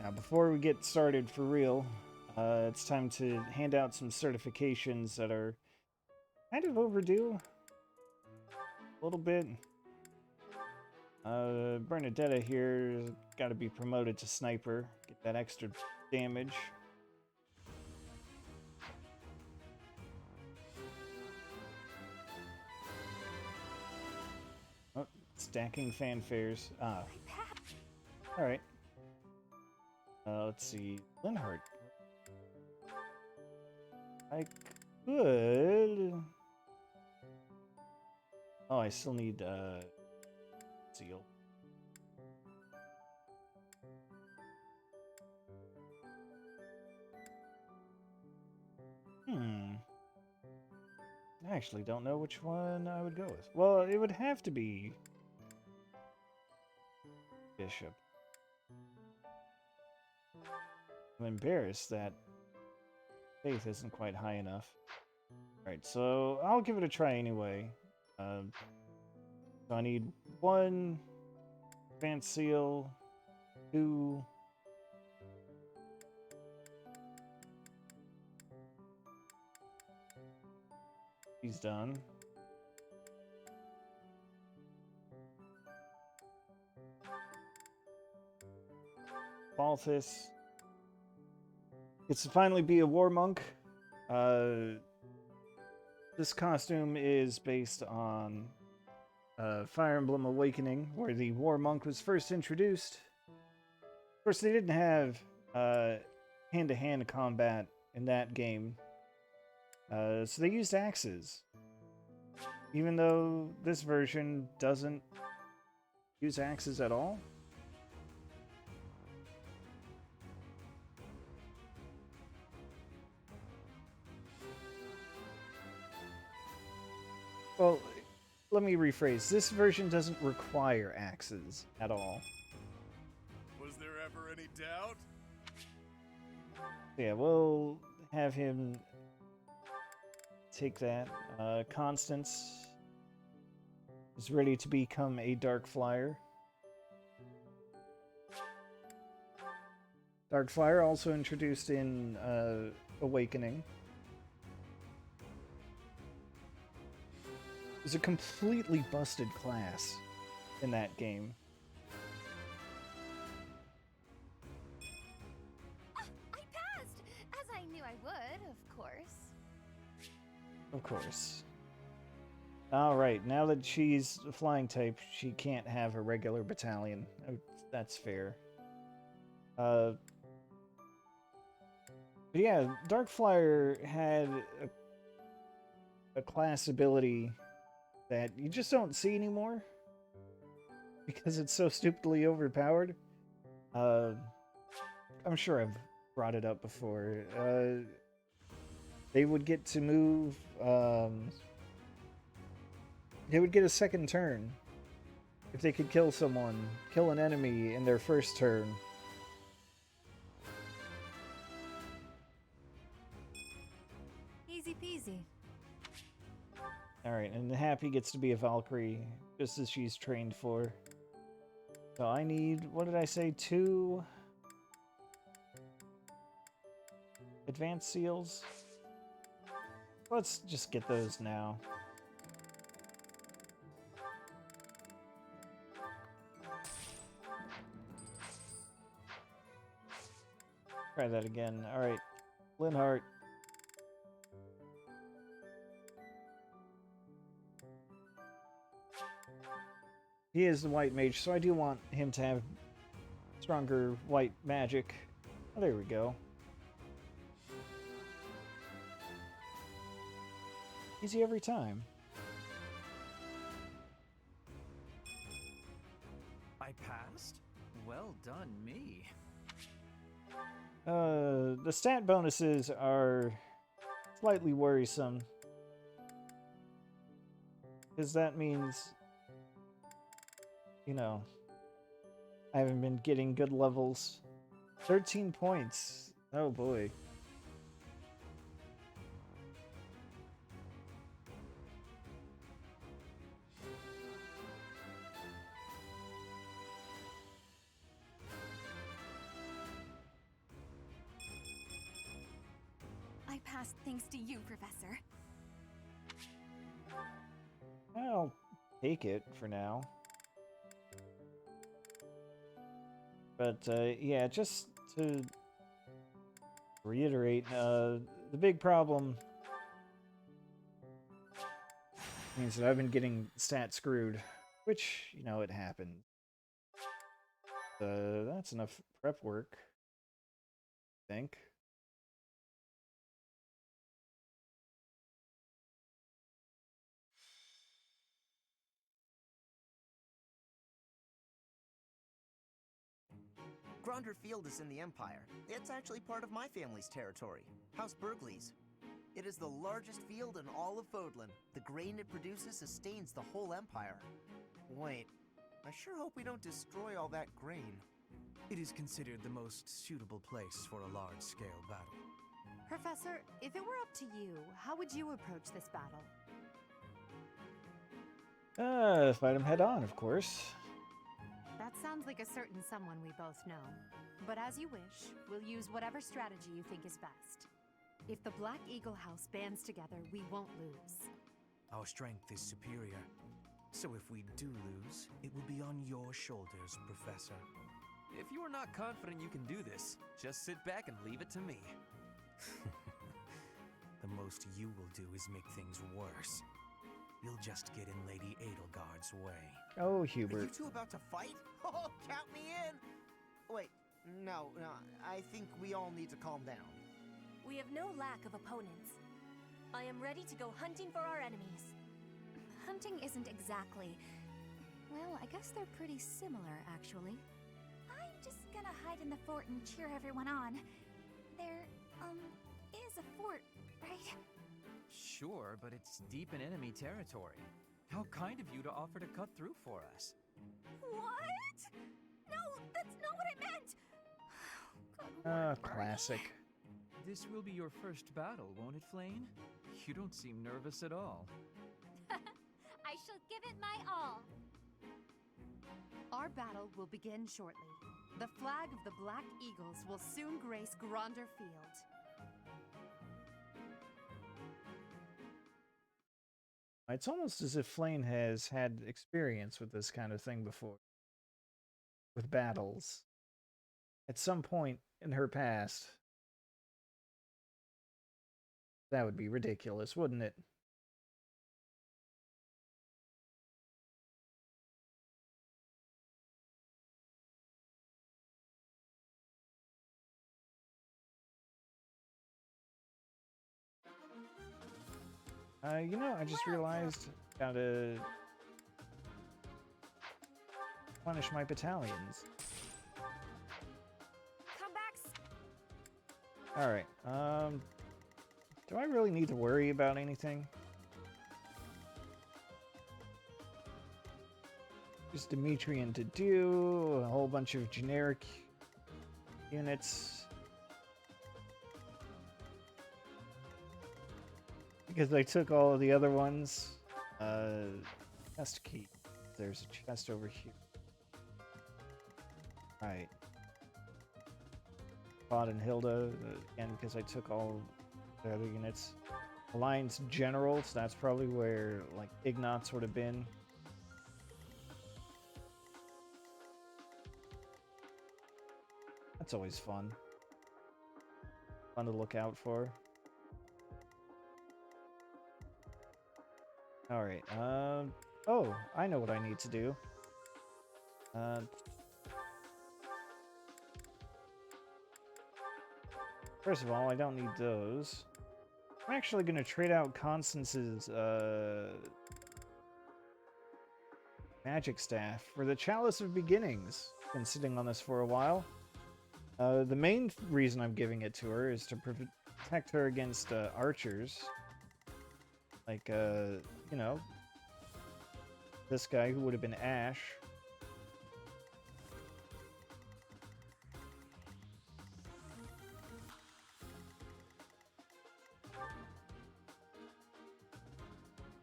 Now, before we get started for real, it's time to hand out some certifications that are kind of overdue. A little bit. Bernadetta here got to be promoted to sniper. Get that extra damage. Oh, stacking fanfares. Ah. Alright. Let's see. Linhart. I could... Oh, I still need, Seal. I actually don't know which one I would go with. Well, it would have to be... Bishop. I'm embarrassed that faith isn't quite high enough. Alright, so I'll give it a try anyway. So I need 1 advanced seal, 2... He's done. Balthus gets to finally be a war monk. This costume is based on Fire Emblem Awakening, where the war monk was first introduced. Of course, they didn't have hand-to-hand combat in that game, so they used axes. Even though this version doesn't use axes at all. Well, let me rephrase. This version doesn't require axes at all. Was there ever any doubt? Yeah, we'll have him take that. Constance is ready to become a Dark Flyer. Dark Flyer also introduced in Awakening. It's a completely busted class in that game. I passed! As I knew I would, of course. Of course. Alright, now that she's a flying type, she can't have a regular battalion. Oh, that's fair. But yeah, Dark Flyer had a class ability that you just don't see anymore because it's so stupidly overpowered. I'm sure I've brought it up before. They would get to move. They would get a second turn if they could kill an enemy in their first turn. Easy peasy. Alright, and Happy gets to be a Valkyrie, just as she's trained for. So I need, what did I say, 2 advanced seals? Let's just get those now. Try that again. Alright, Linhart. He is the white mage, so I do want him to have stronger white magic. Oh, there we go. Easy every time. I passed? Well done, me. The stat bonuses are slightly worrisome. Because that means, you know, I haven't been getting good levels. 13 points. Oh boy. thanks to you, Professor. I'll take it for now. But yeah, just to reiterate, the big problem means that I've been getting stat screwed, which, you know, it happened. That's enough prep work, I think. Gronder Field is in the Empire. It's actually part of my family's territory, House Burgley's. It is the largest field in all of Fodlan. The grain it produces sustains the whole Empire. Wait, I sure hope we don't destroy all that grain. It is considered the most suitable place for a large-scale battle. Professor, if it were up to you, how would you approach this battle? Fight him head on, of course. That sounds like a certain someone we both know. But as you wish, we'll use whatever strategy you think is best. If the Black Eagle House bands together, we won't lose. Our strength is superior. So if we do lose, it will be on your shoulders, Professor. If you are not confident you can do this, just sit back and leave it to me. The most you will do is make things worse. You'll just get in Lady Edelgard's way. Oh, Are you Hubert. two about to fight? Oh, count me in! Wait, no, I think we all need to calm down. We have no lack of opponents. I am ready to go hunting for our enemies. Hunting isn't exactly... Well, I guess they're pretty similar, actually. I'm just gonna hide in the fort and cheer everyone on. There, is a fort, right? Sure, but it's deep in enemy territory. How kind of you to offer to cut through for us. What? No, that's not what I meant! Good work, Bernie. Classic. This will be your first battle, won't it, Flane? You don't seem nervous at all. I shall give it my all. Our battle will begin shortly. The flag of the Black Eagles will soon grace Gronder Field. It's almost as if Flane has had experience with this kind of thing before. With battles. At some point in her past. That would be ridiculous, wouldn't it? You know, I just realized gotta punish my battalions. Comebacks. Alright, do I really need to worry about anything? Just Demetrian to do, a whole bunch of generic units. Because I took all of the other ones. Chest key. There's a chest over here. Right. Claude and Hilda, again, because I took all the other units. Alliance Generals, that's probably where, like, Ignatz would have been. That's always fun. Fun to look out for. Alright, oh, I know what I need to do. First of all, I don't need those. I'm actually going to trade out Constance's, magic staff for the Chalice of Beginnings. Been sitting on this for a while. The main reason I'm giving it to her is to protect her against, archers. Like, you know, this guy who would have been Ash.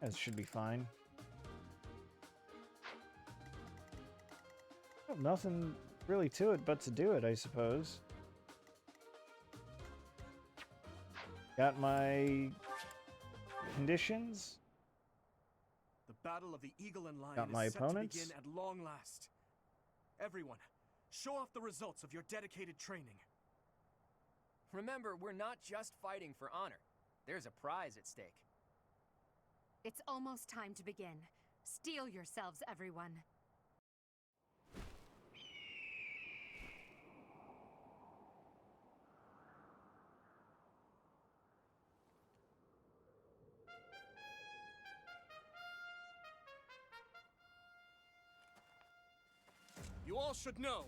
That should be fine. Well, nothing really to it but to do it, I suppose. Got my conditions. The battle of the Eagle and Lion Got my is set opponents. to begin at long last. Everyone, show off the results of your dedicated training. Remember, we're not just fighting for honor. There's a prize at stake. It's almost time to begin. Steel yourselves, everyone. You all should know,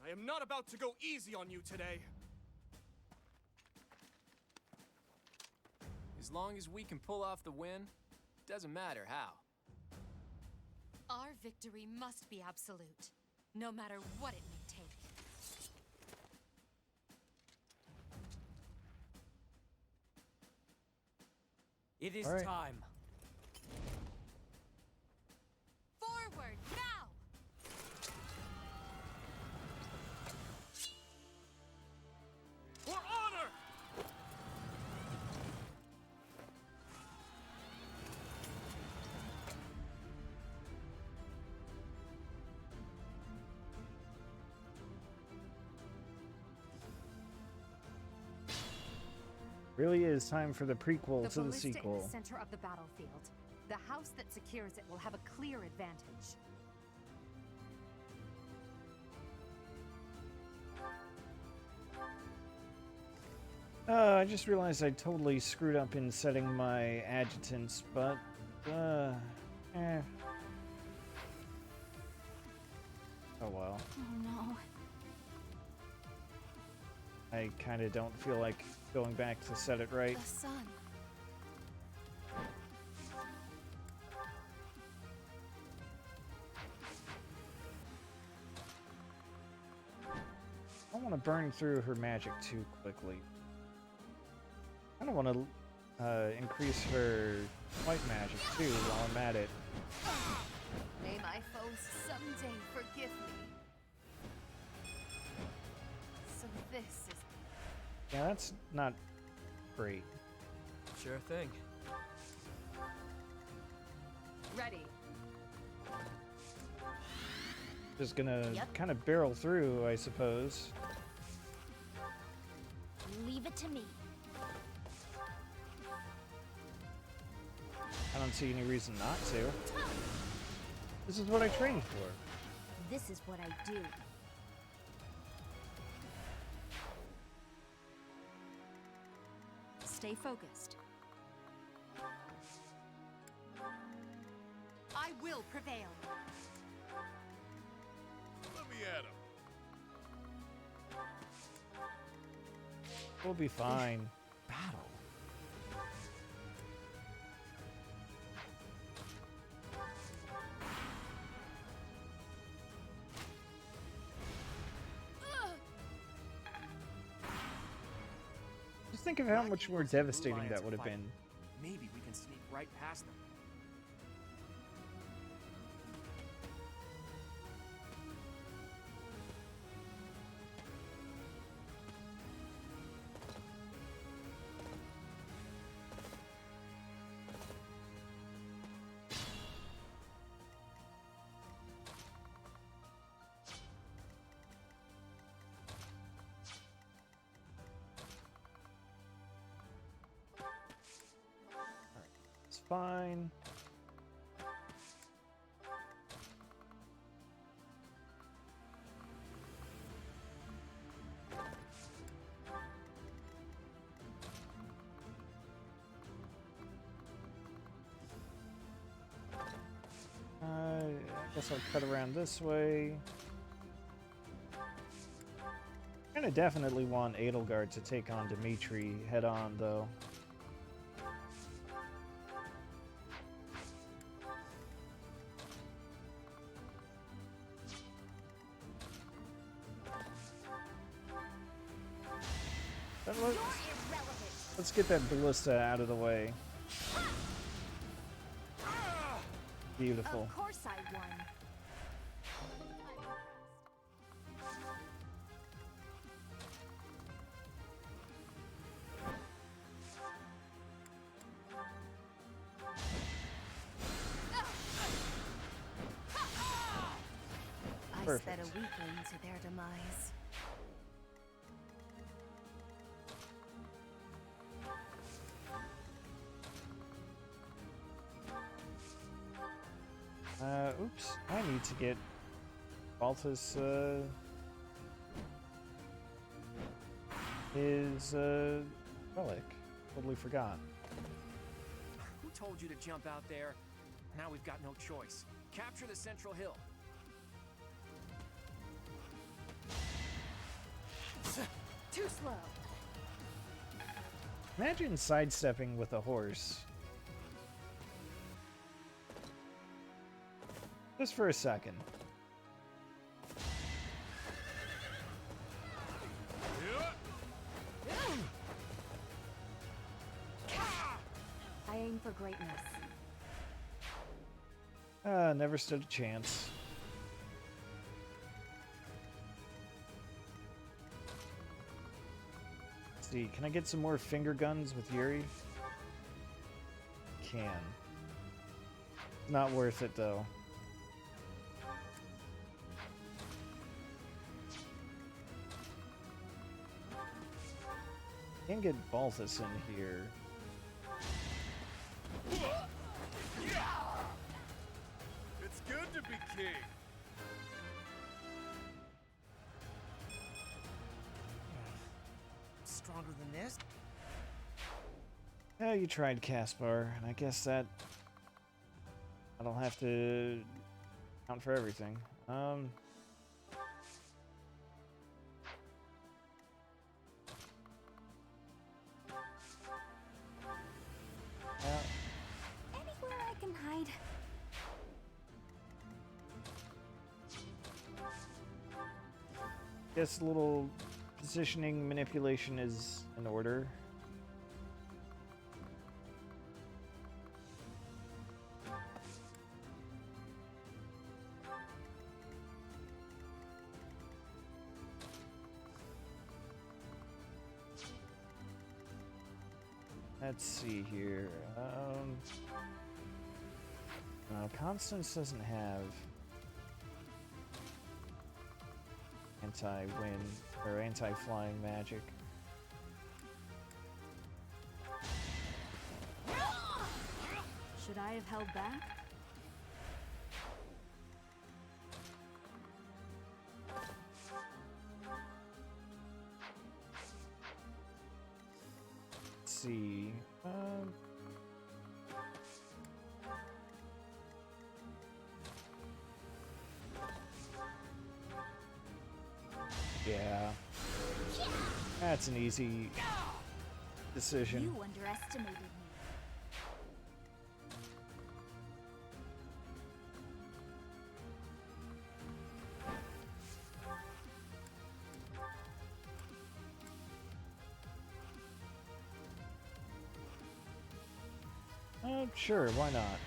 I am not about to go easy on you today. As long as we can pull off the win, doesn't matter how. Our victory must be absolute, no matter what it may take. It is All right. time. Forward, now! For honor! Really is time for the prequel to the ballista in sequel. the center of the battlefield. The house that secures it will have a clear advantage. I just realized I totally screwed up in setting my adjutants, but, eh. Oh well. Oh no. I kinda don't feel like going back to set it right. The sun. I don't want to burn through her magic too quickly. I don't want to increase her fight magic too while I'm at it. May my foes someday forgive me. So this is... Yeah, that's not great. Sure thing. Ready. Just gonna Yep. kind of barrel through, I suppose. Leave it to me. I don't see any reason not to. This is what I trained for. This is what I do. Stay focused. I will prevail. Let me at him. We'll be fine. Battle? Just think of how much more Eagles and Blue devastating Lions that are would have fighting. been. Maybe we can sneak right past them. It's fine. I guess I'll cut around this way. Kinda definitely want Edelgard to take on Dimitri head on, though. But let's get that ballista out of the way. Beautiful. Of course I won. I sped a weakling to their demise. Oops. I need to get Baltus, his, relic. Totally forgot. Who told you to jump out there? Now we've got no choice. Capture the central hill. Too slow. Imagine sidestepping with a horse. Just for a second. I aim for greatness. Never stood a chance. Let's see, can I get some more finger guns with Yuri? Can. Not worth it though. Can get Balthus in here. It's good to be king. Stronger than this? Yeah, you tried Caspar, and I guess that I don't have to count for everything. Anywhere I can hide. Guess a little positioning manipulation is in order. Let's see here. No, Constance doesn't have anti-wind or anti-flying magic. Should I have held back? Let's see. Yeah. That's an easy decision. You underestimated me. Sure, why not?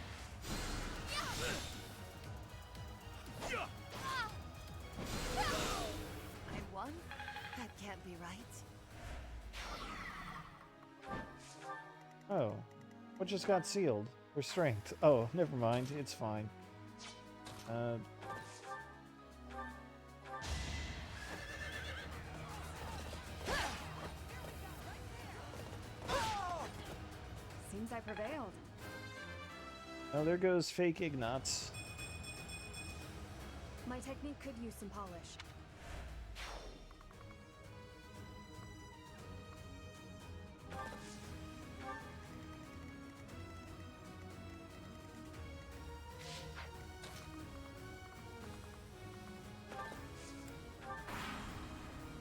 I won? That can't be right. Oh. What just got sealed? For strength. Oh, never mind. It's fine. Seems I prevailed. Oh, there goes fake Ignatz. My technique could use some polish.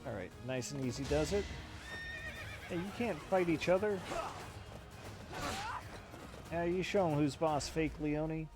Alright, nice and easy does it. Hey, you can't fight each other. Yeah, you show 'em who's boss, fake Leone.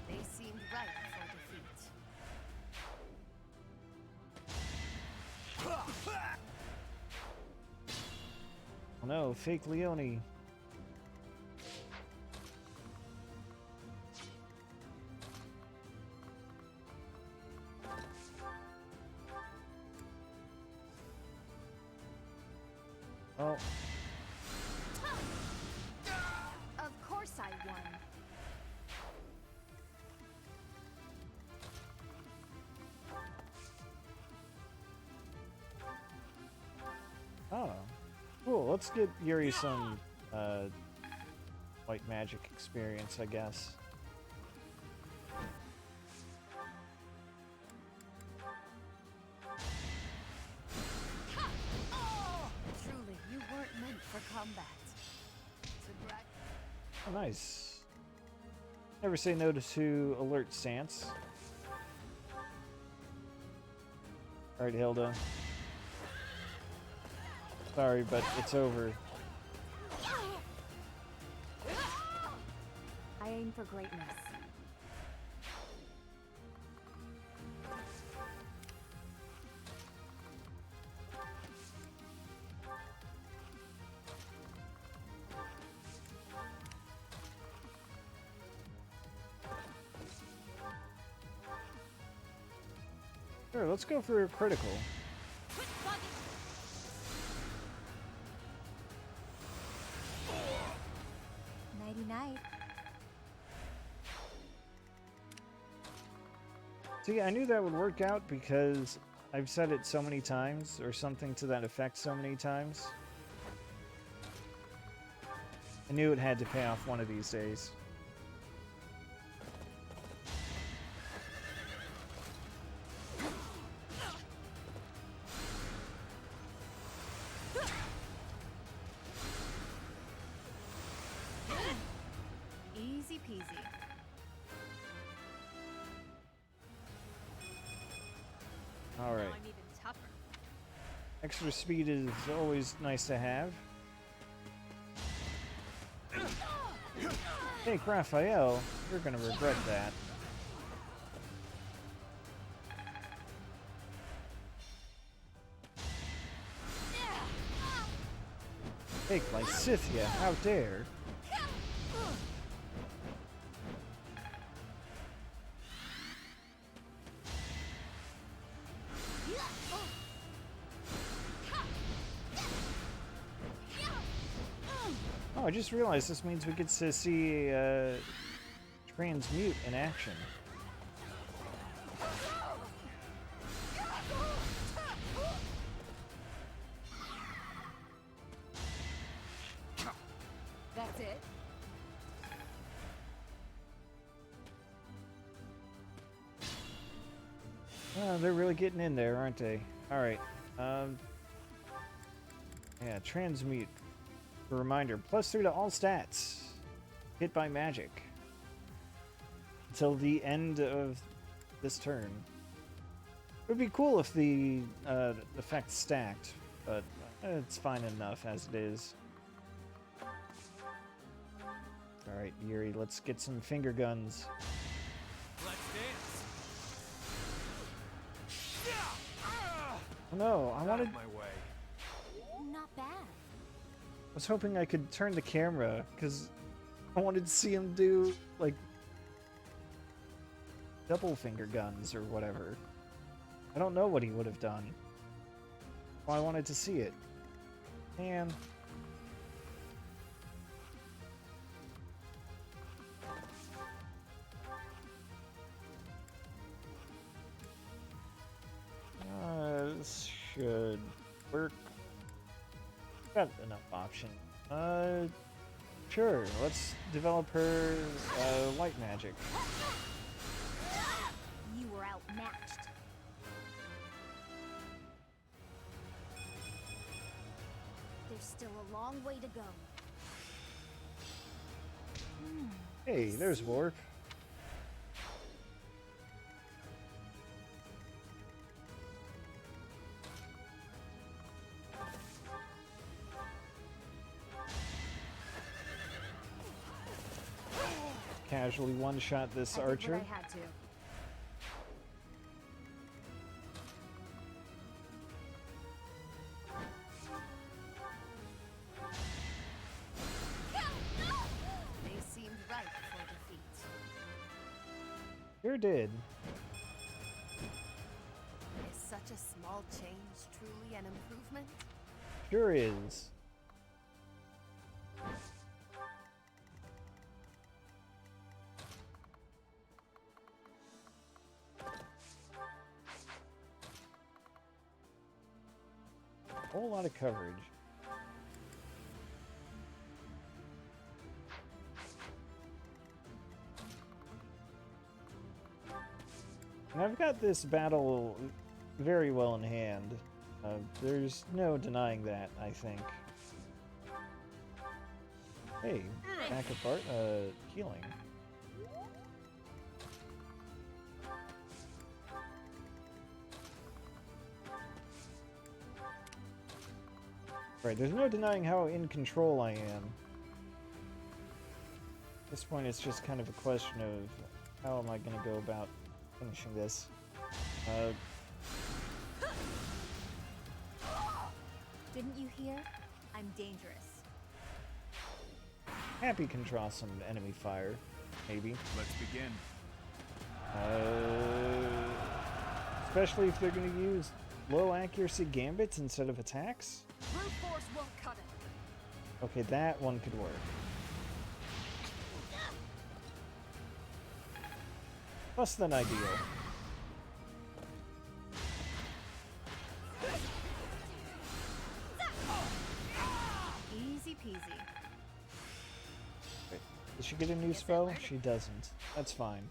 They seemed ripe for defeat. Oh no, fake Leone. let's get Yuri some white magic experience, I guess. Truly, you weren't meant for combat. Oh, nice. Never say no to alert stance. Alright, Hilda. Sorry, but it's over. I aim for greatness. Sure, let's go for a critical. Nighty-night. See, I knew that would work out because I've said it so many times, or something to that effect so many times. I knew it had to pay off one of these days. Easy peasy. Alright. I'm even tougher. Extra speed is always nice to have. Hey, Raphael, you're gonna regret that. Take my Scythia, how dare! Oh, I just realized this means we get to see Transmute in action. That's it. Oh, they're really getting in there, aren't they? Alright. Yeah, Transmute. A reminder, +3 to all stats. Hit by magic. Until the end of this turn. It would be cool if the effect stacked, but it's fine enough as it is. Alright, Yuri, let's get some finger guns. Let's dance. Oh no, I wanted... my way. Not bad. I was hoping I could turn the camera, because I wanted to see him do, like, double finger guns or whatever. I don't know what he would have done. Well, I wanted to see it. Man. This should work. Got enough option. Sure. Let's develop her light magic. You were outmatched. There's still a long way to go. Hey, there's Warp. Casually one-shot this I did archer. what I had to. They seemed ripe for defeat. Sure did. Is such a small change truly an improvement? Sure is. Whole lot of coverage. And I've got this battle very well in hand. There's no denying that, I think. Hey, back apart, healing. Right, there's no denying how in control I am. At this point, it's just kind of a question of how am I going to go about finishing this. Didn't you hear? I'm dangerous. Happy can draw some enemy fire, maybe. Let's begin. Especially if they're going to use low accuracy gambits instead of attacks. Brute force won't cut it. Okay, that one could work. Less than ideal. Easy peasy. Wait, does she get a new spell? She doesn't. That's fine.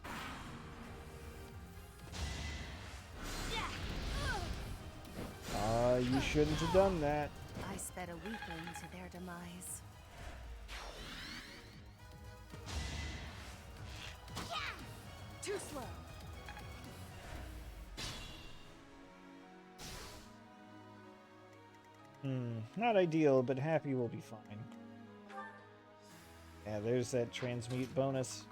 You shouldn't have done that. I sped a weakling to their demise. Too slow. Not ideal, but happy will be fine. Yeah, there's that transmute bonus.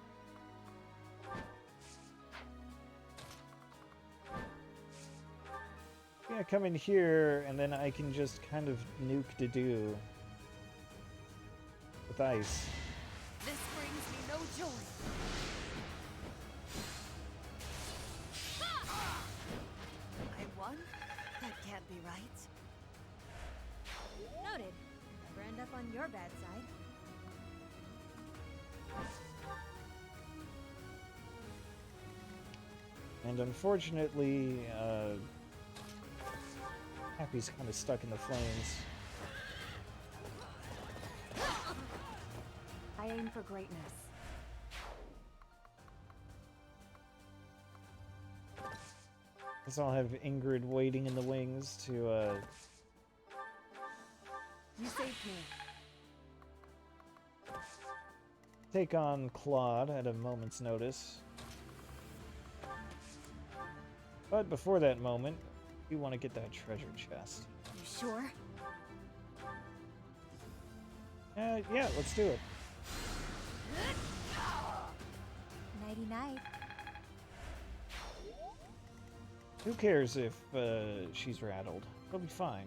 Yeah, come in here, and then I can just kind of nuke Dedue with ice. This brings me no joy. I won? That can't be right. Noted. Never end up on your bad side. And unfortunately, Happy's kind of stuck in the flames. I aim for greatness. Guess I'll have Ingrid waiting in the wings to, You saved me. take on Claude at a moment's notice. But before that moment, we want to get that treasure chest. You sure? Yeah, let's do it. Nighty-night. Who cares if she's rattled? It'll be fine.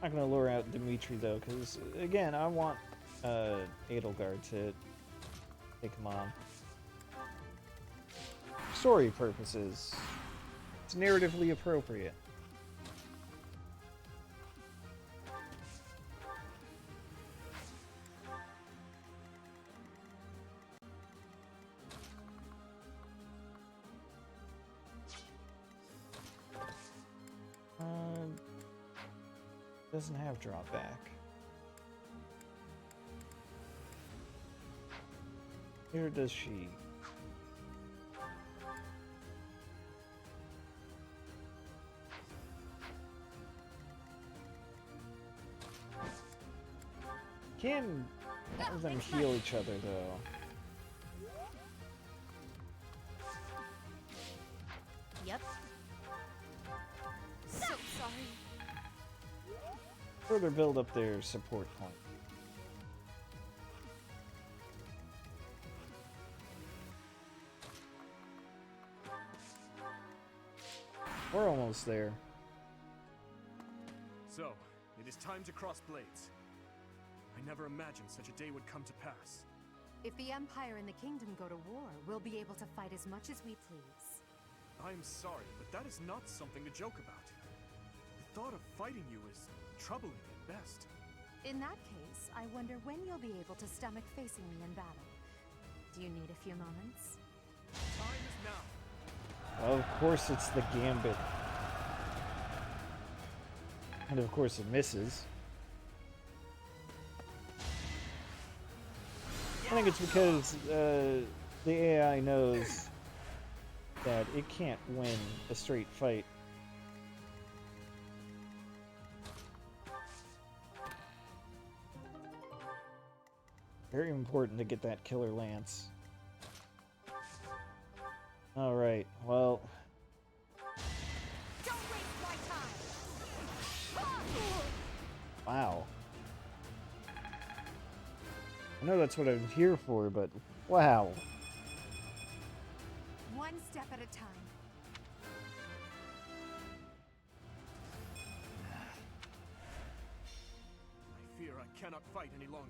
Not gonna lure out Dimitri though, because again, I want Edelgard to take him on. Story purposes, it's narratively appropriate. Doesn't have drawback. Here does she. Can have them heal each other though. Yep. So sorry. Further build up their support point. We're almost there. So, it is time to cross blades. I never imagined such a day would come to pass. If the Empire and the Kingdom go to war, we'll be able to fight as much as we please. I'm sorry, but that is not something to joke about. The thought of fighting you is troubling at best. In that case, I wonder when you'll be able to stomach facing me in battle. Do you need a few moments? Time is now. Of course it's the Gambit. And of course it misses. I think it's because the AI knows that it can't win a straight fight. Very important to get that killer lance. Alright, well... Don't waste my time. Wow. I know that's what I'm here for, but wow. One step at a time. I fear I cannot fight any longer.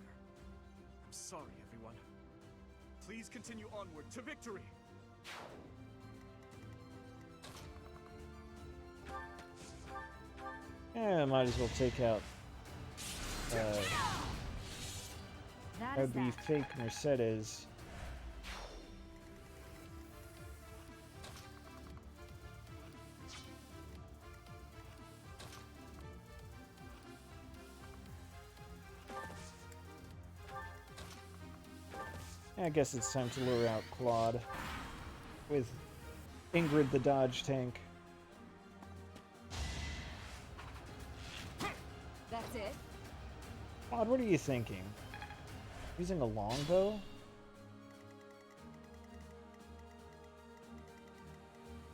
I'm sorry, everyone. Please continue onward to victory! Yeah, might as well take out. That That is would be that. fake Mercedes. I guess it's time to lure out Claude with Ingrid the Dodge tank. That's it. Claude, what are you thinking? Using a longbow?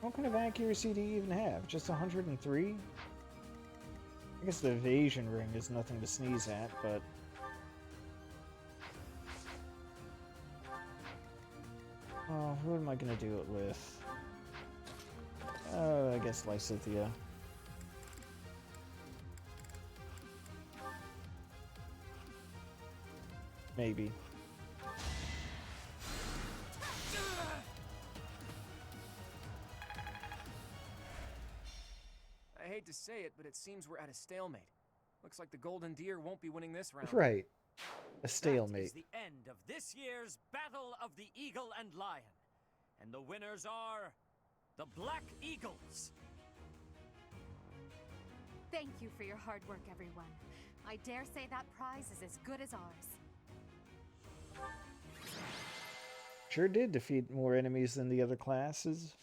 What kind of accuracy do you even have? Just 103? I guess the evasion ring is nothing to sneeze at, but... Oh, who am I gonna do it with? I guess Lysithea. Maybe. I hate to say it, but it seems we're at a stalemate. Looks like the Golden Deer won't be winning this round. Right. A That is stalemate. the end of this year's Battle of the Eagle and Lion. And the winners are the Black Eagles. Thank you for your hard work, everyone. I dare say that prize is as good as ours. Sure did defeat more enemies than the other classes.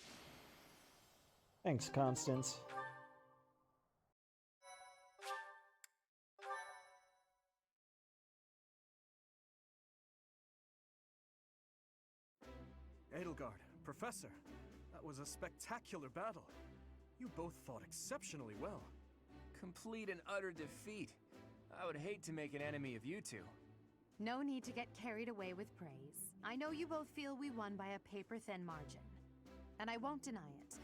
Thanks, Constance. Edelgard, Professor, that was a spectacular battle. You both fought exceptionally well. Complete and utter defeat. I would hate to make an enemy of you two. No need to get carried away with praise. I know you both feel we won by a paper-thin margin. And I won't deny it.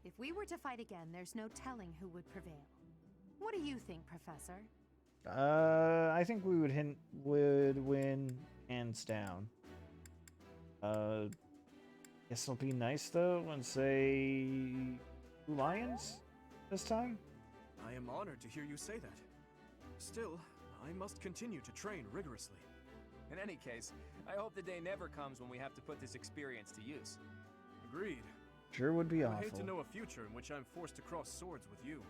If we were to fight again, there's no telling who would prevail. What do you think, Professor? I think we would win hands down. Guess it'll be nice though and say Lions this time. I am honored to hear you say that. Still, I must continue to train rigorously. In any case, I hope the day never comes when we have to put this experience to use. Agreed. Sure would be I awful. hate to know a future in which I'm forced to cross swords with you.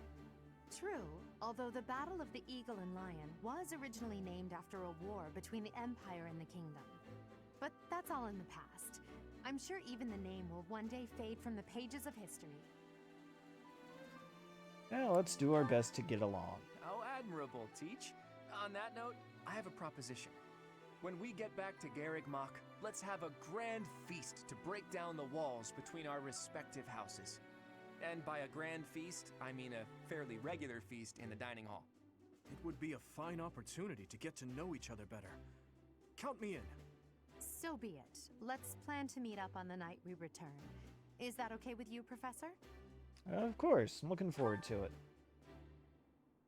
True, although the Battle of the Eagle and Lion was originally named after a war between the Empire and the Kingdom. But that's all in the past. I'm sure even the name will one day fade from the pages of history. Yeah, let's do our best to get along. How admirable, Teach. On that note, I have a proposition. When we get back to Garreg Mach, let's have a grand feast to break down the walls between our respective houses. And by a grand feast, I mean a fairly regular feast in the dining hall. It would be a fine opportunity to get to know each other better. Count me in. So be it. Let's plan to meet up on the night we return. Is that okay with you, Professor? Of course, I'm looking forward to it.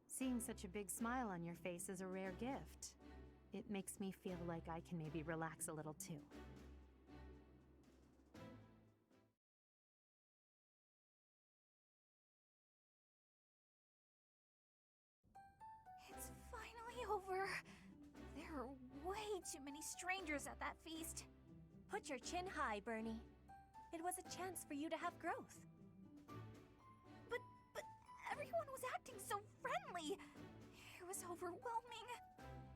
Seeing such a big smile on your face is a rare gift. It makes me feel like I can maybe relax a little too. It's finally over. There are way too many strangers at that feast. Put your chin high, Bernie. It was a chance for you to have growth. But everyone was acting so friendly. quickly. It was overwhelming.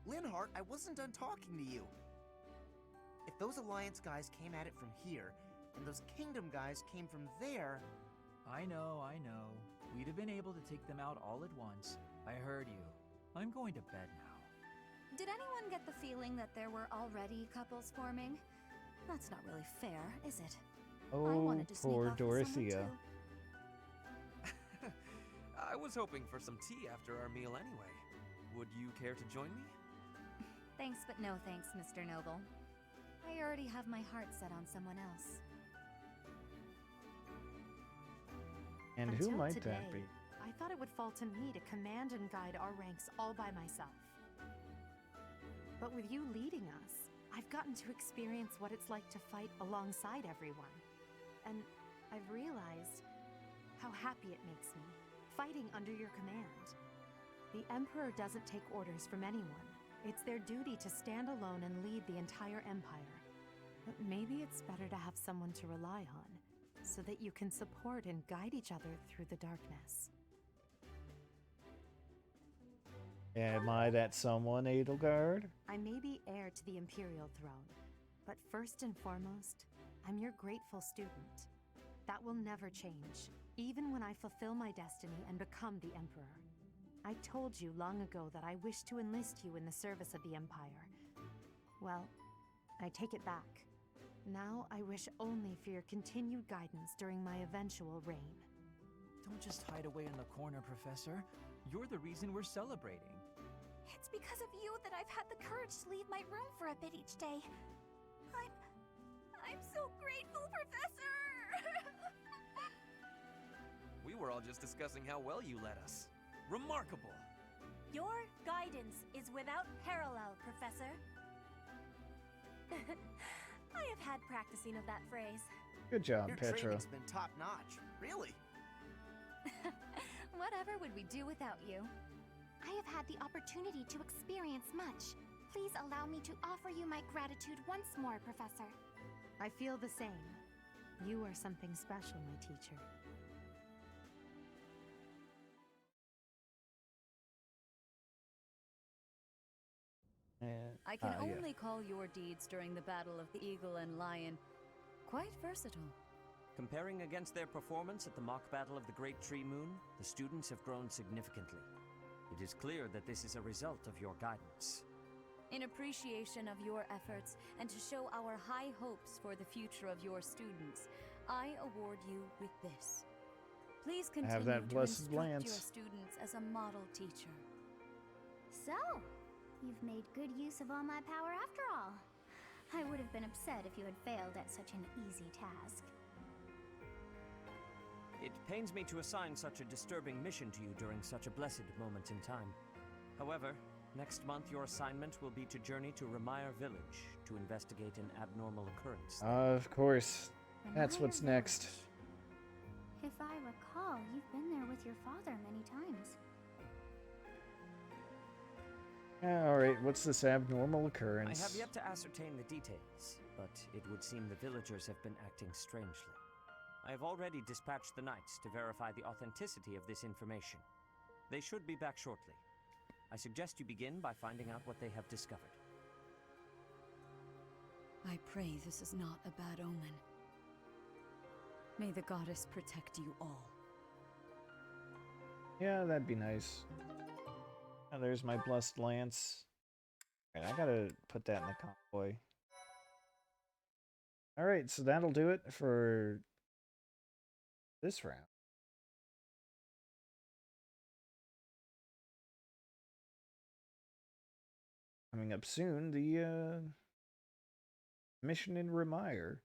Linhart, I wasn't done talking to you. If those Alliance guys came at it from here, and those Kingdom guys came from there... I know. We'd have been able to take them out all at once. I heard you. I'm going to bed now. Did anyone get the feeling that there were already couples forming? That's not really fair, is it? I Oh, wanted to sneak poor off with someone, Dorothea. too. I was hoping for some tea after our meal anyway. Would you care to join me? Thanks, but no thanks, Mr. Noble. I already have my heart set on someone else. And who Until might today, that be? I thought it would fall to me to command and guide our ranks all by myself. But with you leading us, I've gotten to experience what it's like to fight alongside everyone. And I've realized how happy it makes me, fighting under your command. The Emperor doesn't take orders from anyone. It's their duty to stand alone and lead the entire Empire. But maybe it's better to have someone to rely on, so that you can support and guide each other through the darkness. Am I that someone, Edelgard? I may be heir to the Imperial throne, but first and foremost, I'm your grateful student. That will never change, even when I fulfill my destiny and become the Emperor. I told you long ago that I wish to enlist you in the service of the Empire. Well, I take it back. Now I wish only for your continued guidance during my eventual reign. Don't just hide away in the corner, Professor. You're the reason we're celebrating. It's because of you that I've had the courage to leave my room for a bit each day. I'm so grateful, Professor! We were all just discussing how well you led us. Remarkable! Your guidance is without parallel, Professor. I have had practicing of that phrase. Good job, Your Petra. training's been top-notch. Really? Whatever would we do without you? I have had the opportunity to experience much. Please allow me to offer you my gratitude once more, Professor. I feel the same. You are something special, my teacher. I can yeah. only call your deeds during the Battle of the Eagle and Lion quite versatile. Comparing against their performance at the mock battle of the Great Tree Moon, the students have grown significantly. It is clear that this is a result of your guidance. In appreciation of your efforts and to show our high hopes for the future of your students, I award you with this. Please continue that to blessed instruct lance. your students as a model teacher. So, you've made good use of all my power after all. I would have been upset if you had failed at such an easy task. It pains me to assign such a disturbing mission to you during such a blessed moment in time. However, next month your assignment will be to journey to Remire Village to investigate an abnormal occurrence. Of course. That's what's next. If I recall, you've been there with your father many times. Alright, what's this abnormal I occurrence? have yet to ascertain the details, but it would seem the villagers have been acting strangely. I have already dispatched the knights to verify the authenticity of this information. They should be back shortly. I suggest you begin by finding out what they have discovered. I pray this is not a bad omen. May the goddess protect you all. Yeah, that'd be nice. Oh, there's my blessed lance. Alright, I gotta put that in the convoy. Alright, so that'll do it for this round. Coming up soon, the mission in Remire.